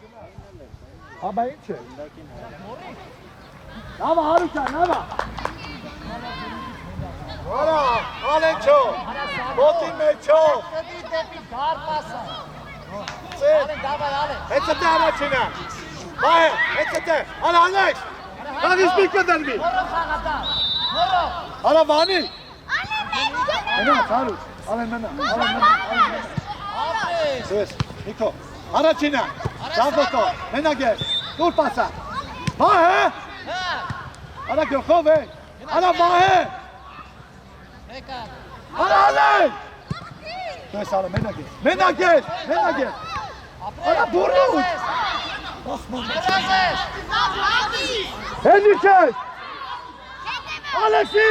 Աբա ինչ է։ Նավա հարուտ ջան, նավա։ Արա, Ալեն չո։ Ոտի մեջո։ Դեպի դեպի գար պասա։ Ծեր։ Ալեն դավայ ալեն։ Հեցը դե առաջինը։ Բայ, հեցը դե։ Արա Ալեքս։ Կաղիս մի կդրվի։ Մորով խաղատա։ Մորով։ Արա վանի։ Մենա, հարուտ։ Ալեն մենա։ Ապրես։ Ես, Նիկո, առաջինը, ճանվոտո, մենակ ես, դուր պասա, վահ է, Հա։ արա գյոխով է, արա վահ է, Եկա։ արա ալեն, դու ես արա մենակ ես, արա բուրուտ, Երազես։ հենի չես, Ալեքսի,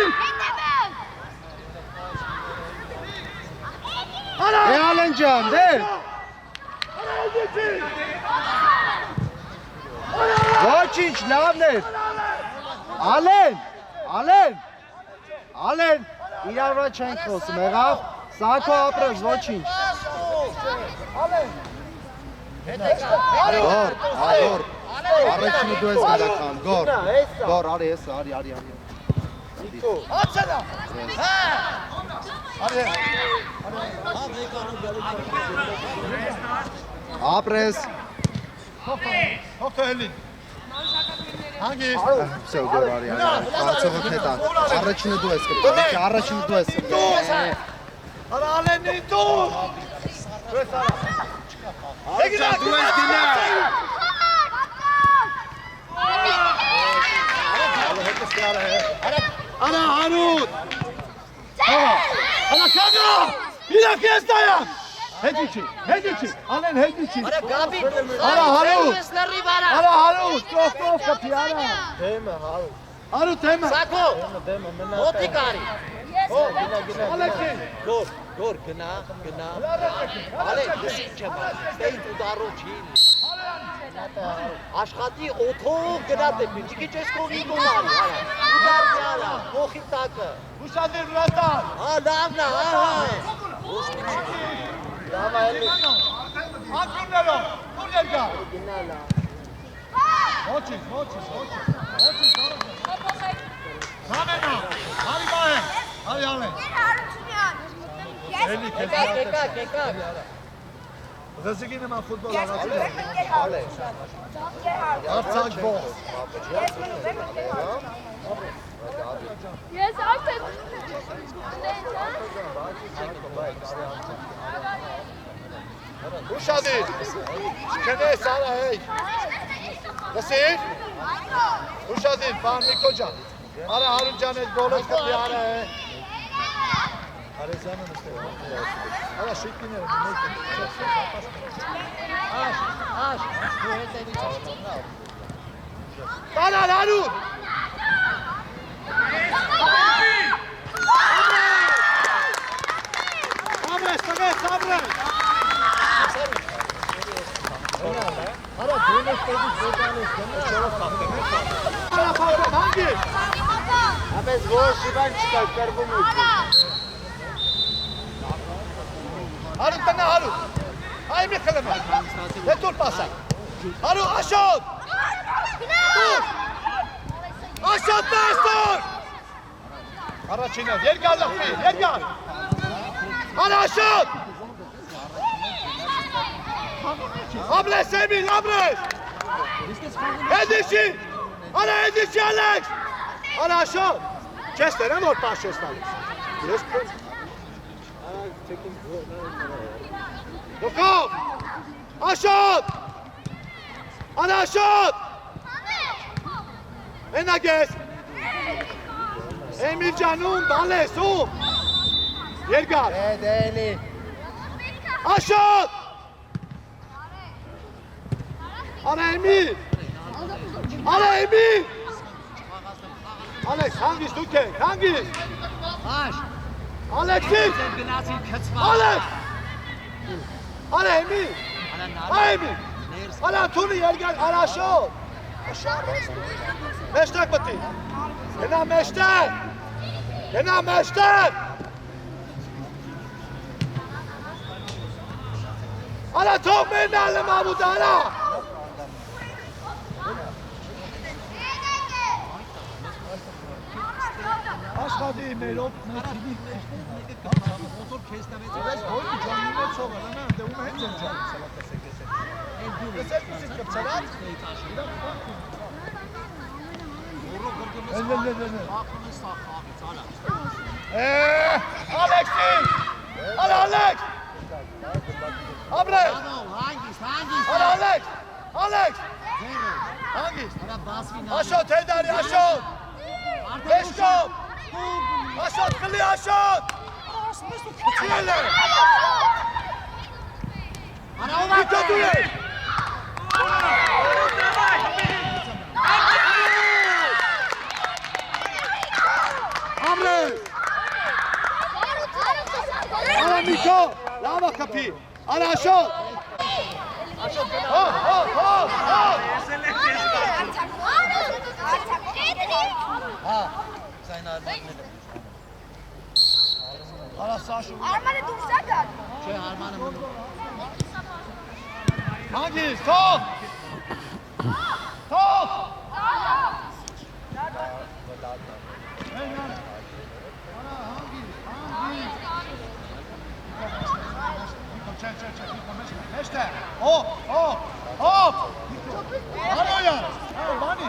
արա, Դե Ալեն ջան, դե, արա հենիչի, ոչինչ, լավն էր։ Ալեն, Ալեն, Ալեն, իրար վրա չենք խոսում, եղավ, սակո ապրես, ոչինչ։ Գոր, ագոր, առաջինը դու ես գնական, գոր, գոր, արի ես, արի։ ացելա, Ապրես, հոգը հելի, հանգիս, վսե գոր արի, արցողը կետան, առաջինը դու ես կպտան, առաջինը դու ես կպտան։ արա ալենի դուր, Եկինակ, դու ես դինա։ Արա հարուտ, արա կագա, Իրաք ես դայամ։ Հետիչի, անեն հետիչի։ Արա գաբի Արա հարու։ լրիվ արա։ Արա հարու, կով կպի արա։ Դեմը հարու։ Հարու թեմը։ Սակո Դեմը մնա։ մոտի կարի։ Ալեքսին։ Գոր գնա։ Ալե դեսի չեմ։ Ստեյ դարո չի։ Աշխատի օթով գնա դեպի։ Ջիքի չես կողի գոնարի, արա։ Ուդարյալա, փոխի տակը։ Ուշադիր վրատան։ Լավն է, Լավ էլի։ Ակումներով, ուր երկա։ Գնալա։ Ոչինչ։ Համենա, հարի բահե, հարի ալեն։ Էլի կեզ Կեկակ։ Ռզիգի նման ֆուտբոլ աղացին է։ Ալե։ Արցակ բող։ Ես արդեն Ուշադիր, չքնես արա հեյ։ Լսիր։ Ուշադիր, պան Նիկո ջան։ Արա հարուն ջան էտ գոլոց կպի արա է։ Արեզյանը նստեղ։ Արա շիկիները մեկը։ Աշ, դու հետևի չես։ Տանան հարուն։ Ամրես, տղես, ամրես։ Արա դունես տեդից ոտանես գնա շորով խախտեմ է Արա պապը, հանգիր։ Ապես որոշ իվան չկա կրվում ու Հարուն տնա հարուն։ Այ մի խլեմ է։ Հետուր պասա։ Հարու, աշոտ։ Տուր։ Աշոտ նեստուր։ Առաջինը, երկար լխվի, երկար։ Արա աշոտ։ Ամրես Էմիլ, ամրես։ Հետիշի։ Արա հետիշի Ալեքս։ Արա աշոտ։ Չես տերեմ որ պաշ ես տալիս։ Ես պոս։ Դոքով։ Աշոտ։ Արա աշոտ։ Մենակ ես։ Էմիլ ջանում, բալես, ում։ Երկար։ Դելի Աշոտ։ Արա Էմիլ։ Արա Էմիլ։ Ալեքս, հանգիստ դուք եք, հանգիստ։ Աշ, Ալեքսից։ գնացին քծվա։ Ալեքս։ Արա Էմիլ։ Արա Էմիլ։ Արա թունի երկար, արա աշոտ։ Մեջտեղ պտի։ Գնա մեջտեղ։ Գնա մեջտեղ։ Արա թող մենալը մամուտ, արա։ Աշխատի մերոտ մեջտիվի։ Մոտոր քեզ տվեց։ Ես հոյի ջանի մեծով է, նա դե ում հետ են ջանի սալատասեք ես է։ Ես ես ուսից կպցալած։ Ալեքսի։ Արա Ալեքս։ Ամրես։ Արա Ալեքս։ Ալեքս։ Հանգիստ։ Աշոտ հետարի, աշոտ։ Եշկով։ Աշոտ խլի, աշոտ։ Չիել է։ Իտո դու ես։ Ամրես։ Արա Միկո, լավա կպի։ Արա աշոտ։ Արա Սաշու։ Արմանը դուրս ակար։ Չէ, Արմանը մնում։ Հանգիստ, թող։ Թող։ Մեջտեղ, հոպ, հոպ, հոպ։ Անոյան, բանի։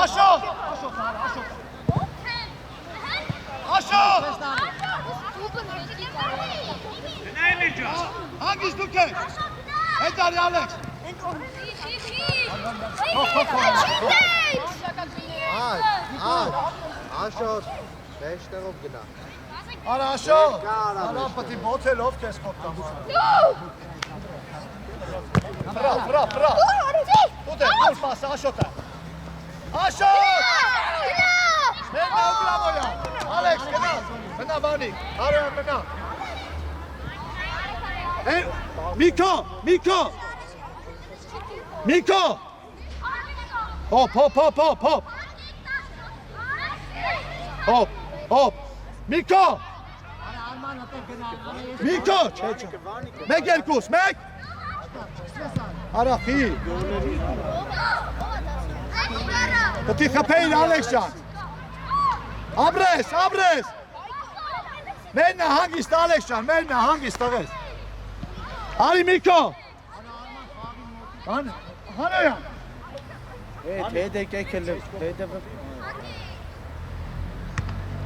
Աշոտ, աշոտ, աշոտ։ Աշոտ։ Հանգիստ դուք եք։ Հետարի Ալեքս։ Աշոտ մեջտեղով գնա Արա Աշոտ, արա պտի բոթելով կես խոտկամ։ Վրա։ Ուտ է, ուր պասը Աշոտը։ Աշոտ! Մենա ուգրամոյա։ Ալեքս, գնա, մնա բանիկ, հարոյան մնա։ Միկո։ Հոպ։ Միկո, չէ։ Մեկ երկուս, մեկ։ Արախի։ Պտի խպեին Ալեքս ջան։ Ապրես։ Մեննա հանգիստ Ալեքս ջան, մեննա հանգիստ տղես։ Արի Միկո։ Հանոյան։ Թեդե կեկել է, թեդե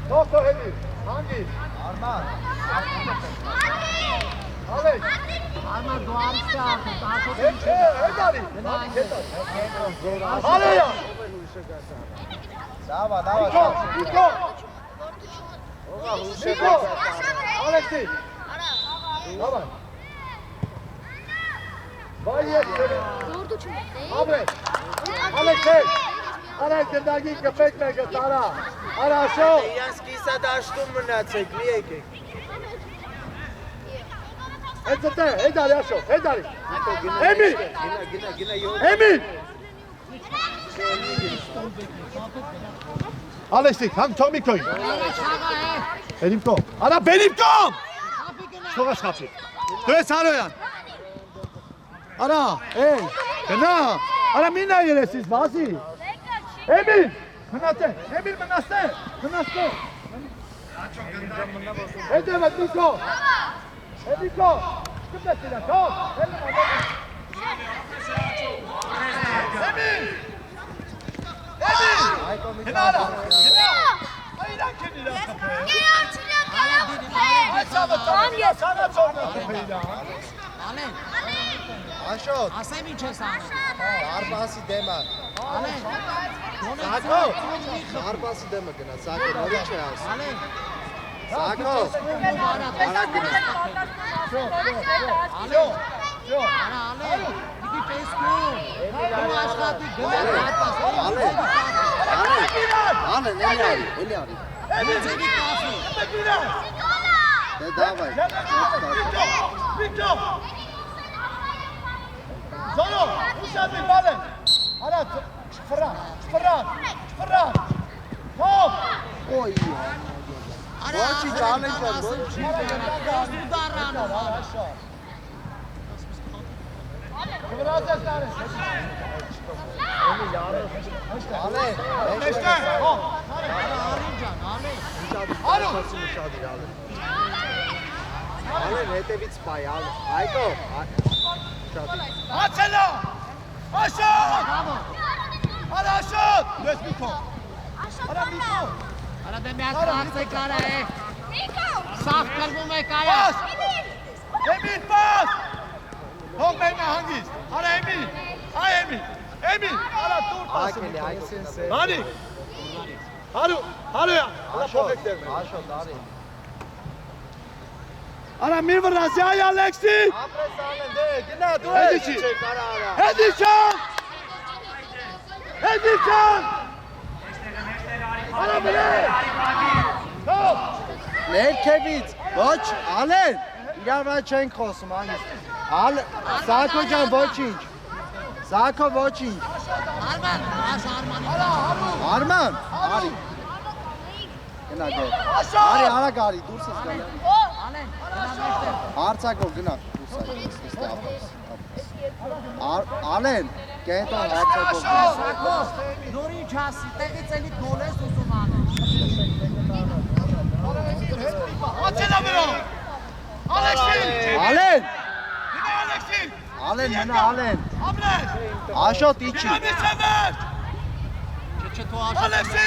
Դոկտոր Հելի, հանգիստ։ Արման։ Ալեքս։ Արման դու արիստա, Հետարի։ Հանոյան։ Դավա։ Միկո։ Ալեքսի։ Դավա։ Վայ ես։ Ապրես։ Ալեքսի։ Արա գնդագի կպետ մեկը տարա։ Արա Աշոտ։ Իրանց կիսա դաշտում մնացեք, մի եկեք։ Հետարի Աշոտ, հետարի։ Էմի։ Ալեքսի, հանգ թող Միկոյին։ Բերիմ կողմ։ Արա բերիմ կողմ։ Թողա շապի։ Դու ես Հարոյան։ Արա, գնա։ Արա մի նայ երեսից, վազի։ Էմիլ, մնացե։ Հետևը Միկո։ Միկո, կպես իրա, թող։ Էմիլ։ Գնա արա, գնա։ Այրանք են իրան խպել։ Աշոտ, ասեմ ինչ ես անում։ Արբասի դեմը։ Ալեն, Սակո, Արբասի դեմը գնա, Սակո, նորի չէ ասում։ Սակո, արա գնա։ Ալեն, դիքի տեսնում։ Դու աշխատի գնա հատաս։ Ալեն, էլի արի։ Ձևի կաֆի։ Դե դավայ։ Միկո։ Զորո, ուշադիր բալը։ Արա, չփռան։ Հոպ։ Ոյ։ Ոչի ջանեն ջան, ոչի։ Գվրացես տարես։ Ալեն, Էստե, հոպ։ Արո։ Ալեն, հետևից պայ, ալեն։ Այկո, Ացելա։ Աշոտ։ Արա Աշոտ։ Դու ես Միկո։ Արա Միկո։ Արա դե մի հատ կարծե կարա է։ Սաղ կրվում է կարա։ Պաս։ Էմիլ, պաս։ Հող մենա հանգիստ։ Արա Էմիլ։ Այ Էմիլ։ Արա տուր պասը։ Բանի։ Հարոյա։ Արա փոխեք դերմեն։ Աշոտ, արի։ Արա մի վրացի այ Ալեքսի։ Ապրես ալեն, դե, գնա, դու Էդի ես չի։ չէ կարա արա։ Էդիչան։ Արա բրե։ Հոպ։ Ներքևից, ոչ, ալեն, իրար վրա չենք խոսում, անիս։ Սակո ջան, ոչինչ։ Սակո ոչինչ։ Արման, աս Արմանի։ Արման, արի։ Գնա դե։ Արի, արա գարի, դուրս ես գալի։ Ալեն, գնա մեջտեղ։ Հարցակով գնա, դուրս Ալեն, կենտոն հարցակով գնա։ Սակո, նորի չասի, տեղից էլի գոլ ես ուսում անել։ Ացելա վրա։ Ալեքսի։ Ալեն, Գնա Ալեքսի։ ալեն, մնա ալեն։ Ապրես։ Աշոտ իչի։ Գնա միջևեր։ Չէ թո աշոտ։ Ալեքսի։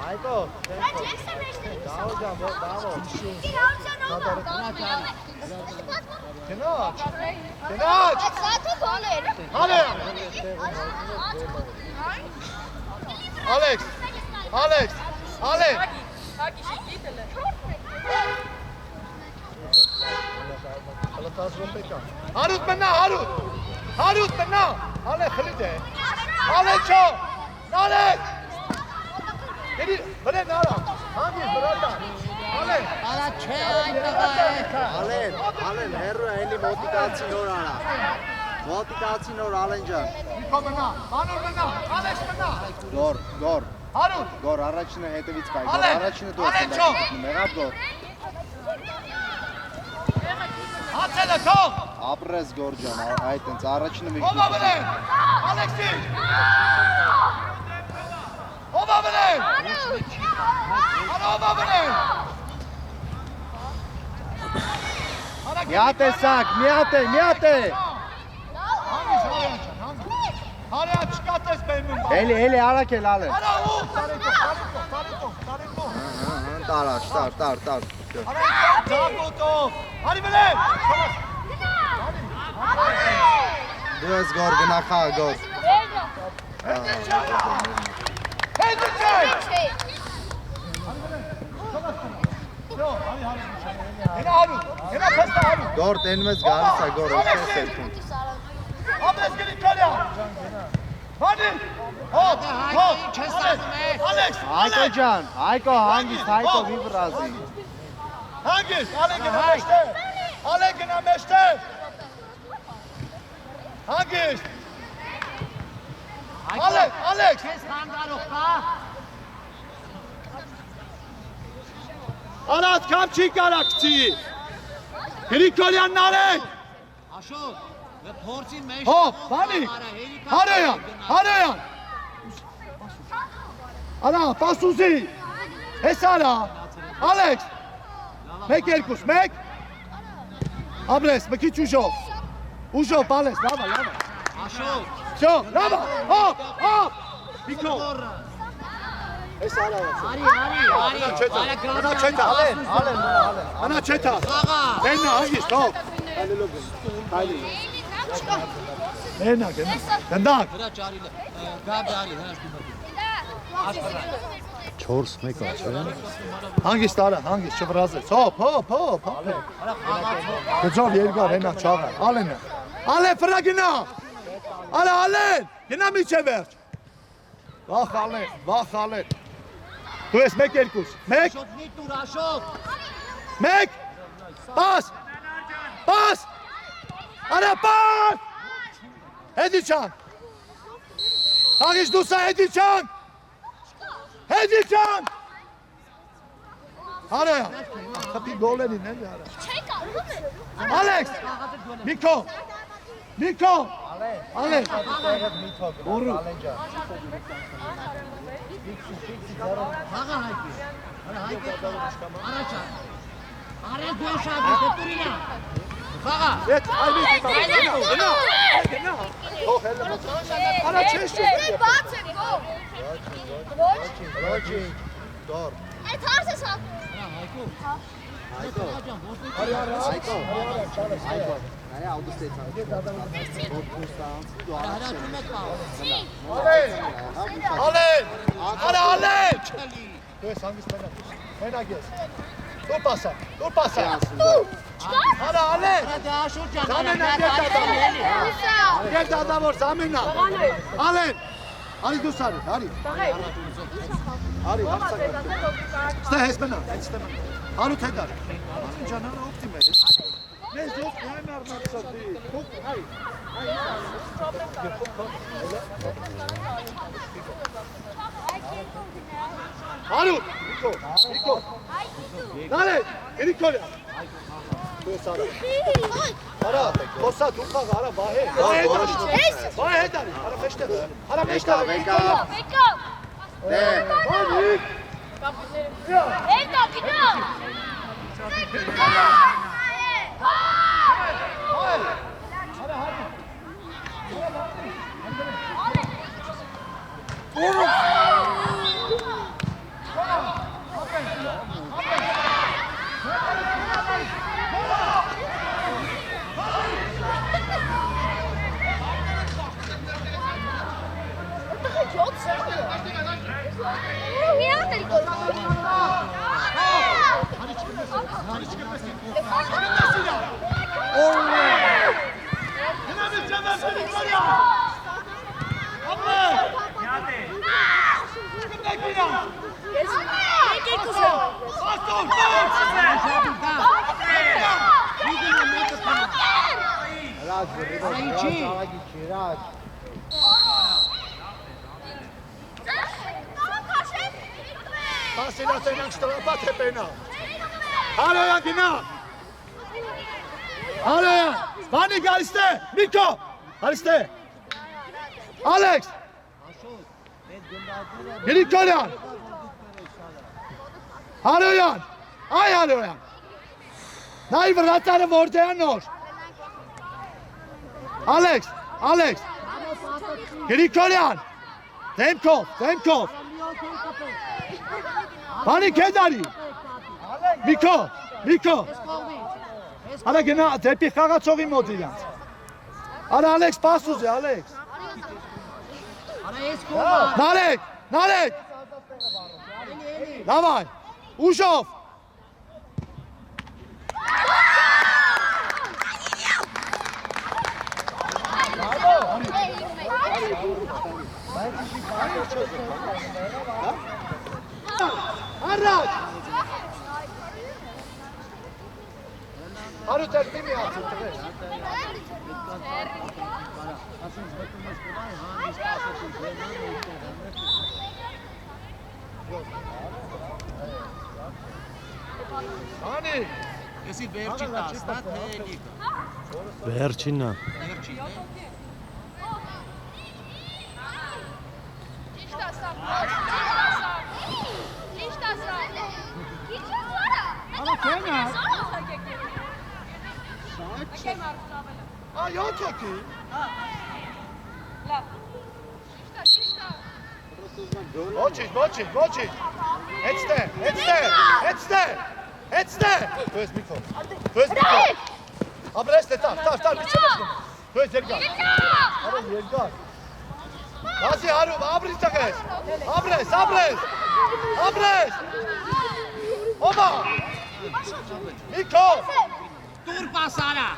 Այկո, դավո ջան, դավո։ Գնա։ Գնաց։ Սաթը գոներ։ Հալե։ Ալեքս։ Ալեքս։ Ալե։ Հագի շիգիտել է։ Հարուտ մնա, հարուտ։ Հարուտ մնա։ Ալե խլիդ է։ Ալե չո։ Նալեք։ Գերի, բրե նարա։ Հանգիս բրատա։ Ալե։ Արա չէ այդտեղա է։ Ալեն, հերրու է, էլի մոտիկացի նոր արա։ Մոտիկացի նոր Ալեն ջան։ Իքո մնա, անոր մնա, Ալեքս մնա։ Գոր։ Հարուտ։ Գոր, առաջինը հետևից կայ։ Գոր, Ալեն, առաջինը դու Ալեն, ես չո։ մեղավ գոր։ Հացելը թող։ Ապրես գոր ջան, այդ ընց առաջինը մի Ո՞վ ավելեն։ Ալեքսի։ Ո՞վ ավելեն։ Ո՞վ ավելեն։ Միատեսակ, միատ է։ Հանգիս հարյան չան, հանգիս։ Հարյան չկատես բեմում։ Էլի արակ էլ Ալեն։ Արա ու, տարեկող։ Տարաշ, տար։ Արայք ձագոտով։ Հարի բլեն։ Դու ես գոր գնախա գոր։ Հետ չէ։ Հենա հարուտ, հենա պեստա հարուտ։ Գոր տենում ես գալիս է գոր, ես ես երկում։ Ապրես գելի կալյա։ Հանի, հոտ, Ալեքս, Հայկո ջան, Հայկո հանգիստ, Հայկո մի վրազի։ հանգիստ, Ալեն գնա մեջտեղ, հանգիստ, Ալեքս, Քեզ հանգարող կա։ Արած կամ չի կարակցի, Գրիգորյանն արեք, Աշոտ, փորձի մեջ հոպ, բանի, Հարոյան, Արա, պասուզի, հես արա, Ալեքս, մեկ երկուս, մեկ, Աբրես, մկիչ ուժով, բալես, լավա, Աշոտ, Շո, լավա, հոպ, Բիկո, հես արա, արի, անա չետա, եննա, հանգիստ, հոպ, եննա, գնդակ, վրա ճարիլը, գաբի արի, հաշ դիմը։ 4-1 աչը։ հանգիստ արա, հանգիստ, չվրազես, հոպ, գծով երկար, ենա, չաղա, Ալենը, Ալեն, վրա գնա, Ալեն, գնա միջ է վերջ, վախ Ալեն, դու ես մեկ երկուս, մեկ, Աշոտ մի տուր, Աշոտ։ մեկ, պաս, արա պաս, Հեդիչան, հաղիշ դուսա Հեդիչան, Հարոյան, խպի գոլերին էլի արա, Ալեքս, Միկո, Ալեն, որու, Հաղա հայկի, հայկի, առաջա, արես դու շագի, դետուրինա, Հաղա, արա չես չուս, Բաց է գող։ Ոչ։ Դոր։ Այդ հարս է սատում։ Հայկո։ Նայա աուտոստեյց ա։ Ալեն, Ալեն, դու ես հանգիստ մենակ ես, դու պասա, արա Ալեն, Աշոտ ջան, գեր դադավոր, Զամենա, Ալեն, արի դու սարի, արի, ստե հես մնա, հարուտ հետար, Ալեն ջանանը ոգտիմ է, մեզ դուք նայմ արմատսատի, հարուտ, Նիկո, նալե, Գրիգորյան, դու ես արա, արա, խոսա դու խաղ, արա, բահե, բահե հետարի, արա մեջտեղ, Վեկա։ Pasila tenang setelah te pena. Aloyan gina. Aloyan. Vani galiste. Miko. Galiste. Alex. Geri Kolyan. Aloyan. Ay Aloyan. Nay vratare vordeanor. Alex. Alex. Geri Kolyan. Demkov. Demkov. Vani Kedari. Miko. Miko. Ara gena tepi khagatsoghi modilan. Ara Alex pasuze Alex. Narek. Narek. Davay. Ujov. Arrak. Haru tertimi atın. Hani? Esi վերջին 10-ն է, թե ելիկը։ Վերջինն է։ Վերջին է։ Ճիշտ ասա։ Ճիշտ ասա։ Քիչ զորա։ Ana kena. Եկեմ արդյունավելը։ Ay yotoki. Լավ։ Ճիշտ է։ Ոչինչ, ոչինչ, ոչինչ։ Էստե, էստե, էստե։ Էստե։ Դες Միկո։ Դες Միկո։ Աբրես տա, տա, միջի։ Դες երկար։ Արա երկար։ Ասի հարու, աբրիս տակես։ Աբրես, աբրես։ Աբրես։ Օմա։ Միկո։ Տուր պասարա։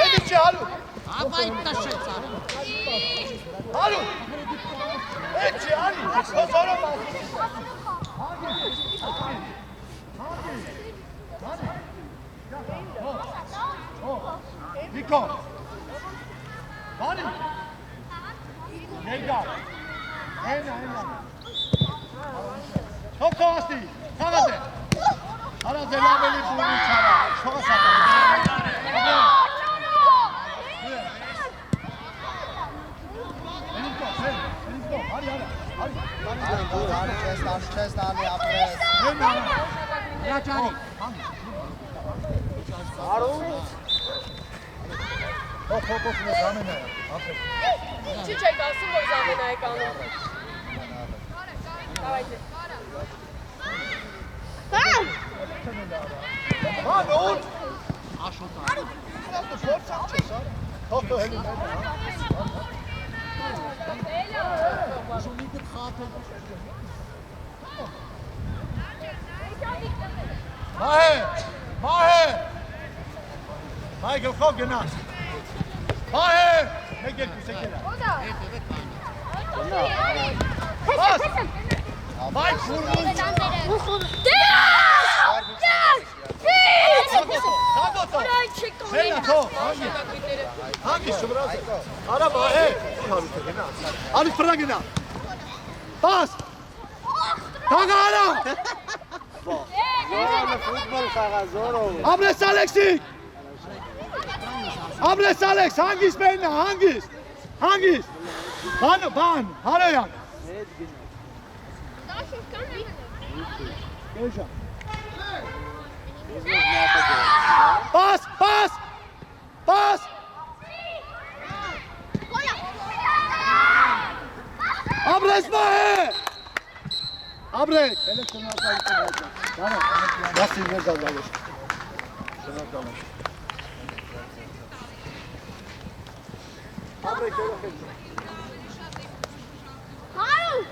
Հետի չի հարու։ Ապա իտ տաշեց արա։ Հարու։ Էջի անի, հոսորով ասի։ Նիկո։ Բանի։ Ներգար։ Հենա։ Հոպ ասի, խաղաց է։ Հարաց է լավելի բուրի չարա, շողաց ատա։ Չես տանի ապրես։ Հրաչանի։ Հոպ մեզ ամենա է, ապրես։ Չի չեք ասում, որ զամենա եք անում։ Давайте։ Հանուն։ Աշոտա։ Փորձ չես արա։ Թող հելի։ Ուժունիկը խաթել։ Մահե, մահե։ Մահե գլխով գնաց։ Մահե, մեկ երկու սեկերա։ Բաս։ Մայ ֆուրնուն։ Սագոտո։ Հենա թող, հանգի շվրազ է։ Արա մահե։ Հարուտը գնաց։ Արից պրա գնա։ Բաս։ Թագա արա։ Ֆուտբոլ խաղա զորով։ Աբրես Ալեքսիկ։ Աբրես Ալեքս, հանգիստ մենա, հանգիստ։ Հանգիստ։ Բան, Հարոյան։ Պաս, պաս, պաս։ Աբրես մահե։ Աբրես։ Դասի մեր դալավոշ։ Շնորհակալ։ Աբրես երոխ է։ Հարու։